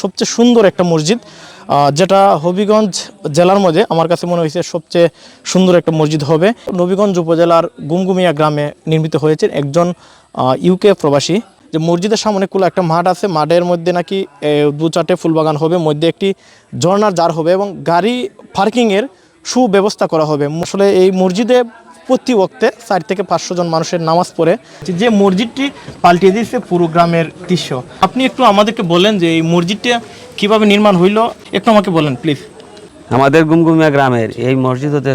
সবচেয়ে সুন্দর একটা মসজিদ, যেটা হবিগঞ্জ জেলার মধ্যে আমার কাছে মনে হয়েছে সবচেয়ে সুন্দর একটা মসজিদ হবে। নবীগঞ্জ উপজেলার গুমগুমিয়া গ্রামে নির্মিত হয়েছে একজন ইউকে প্রবাসী। যে মসজিদের সামনে খোলা একটা মাঠ আছে, মাঠের মধ্যে নাকি 2-4টে ফুলবাগান হবে, মধ্যে একটি ঝর্ণার জার হবে এবং গাড়ি পার্কিংয়ের সুব্যবস্থা করা হবে। আসলে এই মসজিদে প্রতি ওয়াক্তে 4 থেকে 500 জন মানুষের নামাজ পড়ে। যে মসজিদটি পাল্টিয়ে দিয়েছে পুরো গ্রামের দৃশ্য। আপনি একটু আমাদেরকে বলেন যে এই মসজিদটা কিভাবে নির্মাণ হইলো, একটু আমাকে বলেন প্লিজ। আমাদের গুমগুমিয়া গ্রামের এই মসজিদ হতে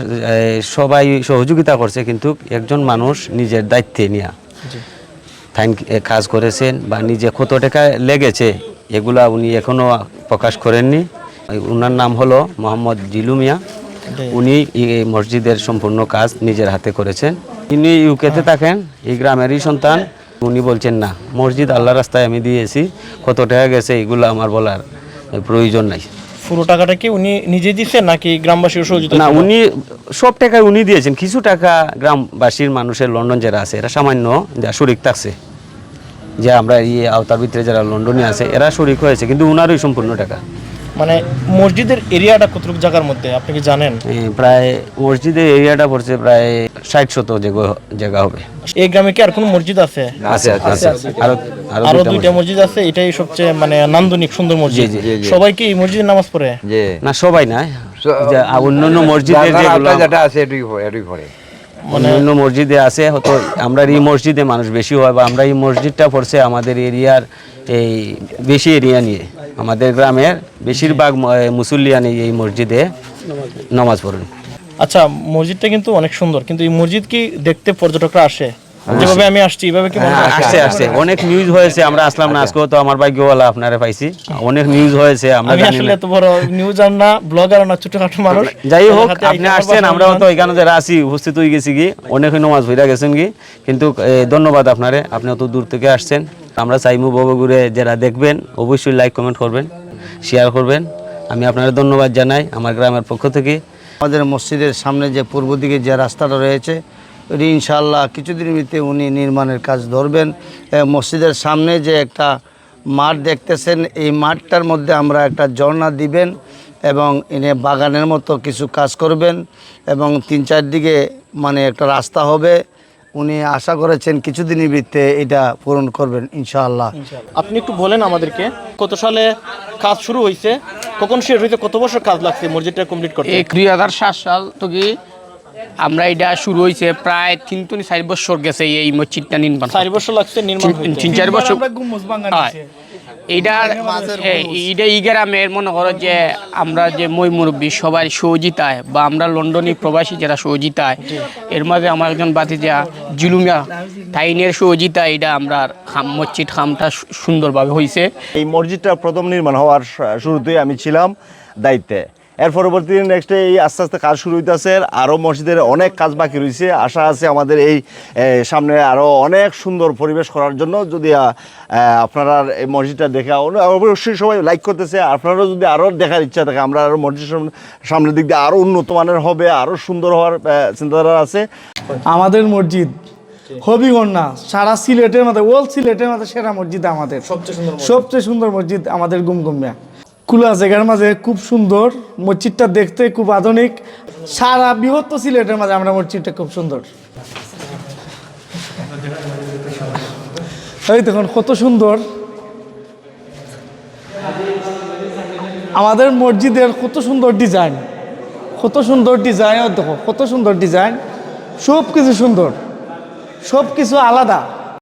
সবাই সহযোগিতা করছে, কিন্তু একজন মানুষ নিজের দায়িত্বে নিয়ে কাজ করেছেন বা নিজে কত টাকা লেগেছে এগুলা উনি এখনো প্রকাশ করেননি। ওনার নাম হলো মোহাম্মদ জিলু মিয়া। উনি এই মসজিদের সম্পূর্ণ কাজ নিজের হাতে করেছেন। তিনি ইউকেতে থাকেন, এই গ্রামেরই সন্তান। উনি বলছেন না, মসজিদ আল্লাহর রাস্তায় আমি দিয়েছি, কত টাকা গেছে এগুলো আমার বলার প্রয়োজন নাই। পুরো টাকাটা কি উনি নিজে দিয়েছেন নাকি গ্রামবাসীর সহযোগিতা? না, উনি সব টাকা উনি দিয়েছেন। কিছু টাকা গ্রামবাসীর মানুষের লন্ডন যারা আছে এরা সামান্য যা শরিক থাকছে, যে আমরা এই আওতার ভিতরে যারা লন্ডনে আছে এরা শরিক হয়েছে, কিন্তু উনারই সম্পূর্ণ টাকা। মানে মসজিদের এরিয়াটা কতটুকু জায়গার মধ্যে আপনি কি জানেন? প্রায় মসজিদের এরিয়াটা পড়ছে প্রায় 60-100 জায়গা হবে। এই গ্রামে কি আর কোনো মসজিদ আছে? আছে। আরো 2টা মসজিদ আছে, এটাই সবচেয়ে মানে নান্দনিক সুন্দর মসজিদ। সবাই কি এই মসজিদে নামাজ পড়ে? না, সবাই না, অন্যান্য মসজিদে যেটা আছে অন্যান্য মসজিদে আছে, হয়তো আমরা এই মসজিদে মানুষ বেশি হয়, বা আমরা এই মসজিদটা পড়ছে আমাদের এরিয়ার এই বেশি এরিয়া নিয়ে। আমাদের গ্রামের বেশিরভাগ মুসল্লিয়ান এই মসজিদে নামাজ পড়েন। আচ্ছা, মসজিদটা কিন্তু অনেক সুন্দর, কিন্তু এই মসজিদ কি দেখতে পর্যটকরা আসে? যেভাবে আমি আসছি এইভাবে কি আসছে? অনেক নিউজ হয়েছে, আমরা আসলাম না আজকেও, তো আমার ভাগ্যওয়ালা আপনারা পাইছি। অনেক নিউজ হয়েছে, আমরা আসলে এত বড় নিউজ আর না, ব্লগার না, ছোটখাটো মানুষ। যাই হোক, আপনি আসছেন, আমরাও তো এখানে যারা আছি উপস্থিত হয়ে গেছি কি, অনেক নামাজ হইরা গেছেন কি, কিন্তু ধন্যবাদ আপনারে, আপনি অত দূর থেকে আসছেন। আমরা চাইমু বগুড়ে যারা দেখবেন অবশ্যই লাইক কমেন্ট করবেন, শেয়ার করবেন। আমি আপনারা ধন্যবাদ জানাই আমার গ্রামের পক্ষ থেকে। আমাদের মসজিদের সামনে যে পূর্ব দিকে যে রাস্তাটা রয়েছে, এটি ইনশাআল্লাহ কিছুদিনের ভিতরে উনি নির্মাণের কাজ ধরবেন। মসজিদের সামনে যে একটা মাঠ দেখতেছেন, এই মাঠটার মধ্যে আমরা একটা ঝর্ণা দিবেন এবং এনে বাগানের মতো কিছু কাজ করবেন এবং 3-4 দিকে মানে একটা রাস্তা হবে। উনি আশা করেছেন কিছুদিনের ভিতরে এটা পূরণ করবেন ইনশাআল্লাহ। আপনি একটু বলেন আমাদেরকে, কত সালে কাজ শুরু হয়েছে, কখন শেষ হয়েছে, কত বছর কাজ লাগছে মসজিদটা কমপ্লিট করতে? 2007 সাল থেকে আমরা এটা শুরু হয়েছে, প্রায় 3-4 বছর গেছে এই মসজিদটা নির্মাণ। 4 বছর লাগছে নির্মাণ হইতে? 3-4 বছর। এইটা এই গ্রামের মনে করো যে আমরা যে মই মুরব্বী সবাই সহযোগিতায়, বা আমরা লন্ডনী প্রবাসী যারা সহযোগিতায়, এর মাঝে আমার একজন বাতিজা জিলুমিয়া তাইনের সহযোগিতায় এটা আমরা মসজিদ খামটা সুন্দরভাবে হয়েছে। এই মসজিদটা প্রথম নির্মাণ হওয়ার শুরুতেই আমি ছিলাম দায়িত্বে। এর পরবর্তী নেক্সটে এই আস্তে আস্তে কাজ শুরু হইতেছে, আরও মসজিদের অনেক কাজ বাকি রয়েছে। আশা আছে আমাদের এই সামনে আরও অনেক সুন্দর পরিবেশ করার জন্য। যদি আপনারা এই মসজিদটা দেখে অবশ্যই সবাই লাইক করতেছে, আপনারাও যদি আরও দেখার ইচ্ছা থাকে, আমরা আরও মসজিদ সামনের দিক দিয়ে আরও উন্নত মানের হবে, আরও সুন্দর হওয়ার চিন্তাধারা আছে। আমাদের মসজিদ হবিগঞ্জ না, সারা সিলেটের মধ্যে, ওল সিলেটের মধ্যে সেরা মসজিদ আমাদের, সবচেয়ে সুন্দর মসজিদ আমাদের গুমগুমিয়া। খোলা জায়গার মাঝে খুব সুন্দর মসজিদটা দেখতে, খুব আধুনিক। সারা বৃহত্তর সিলেটের মাঝে আমরা মসজিদটা খুব সুন্দর। এই দেখুন কত সুন্দর আমাদের মসজিদের, কত সুন্দর ডিজাইন, কত সুন্দর ডিজাইন। দেখো কত সুন্দর ডিজাইন, সব কিছু সুন্দর, সব কিছু আলাদা।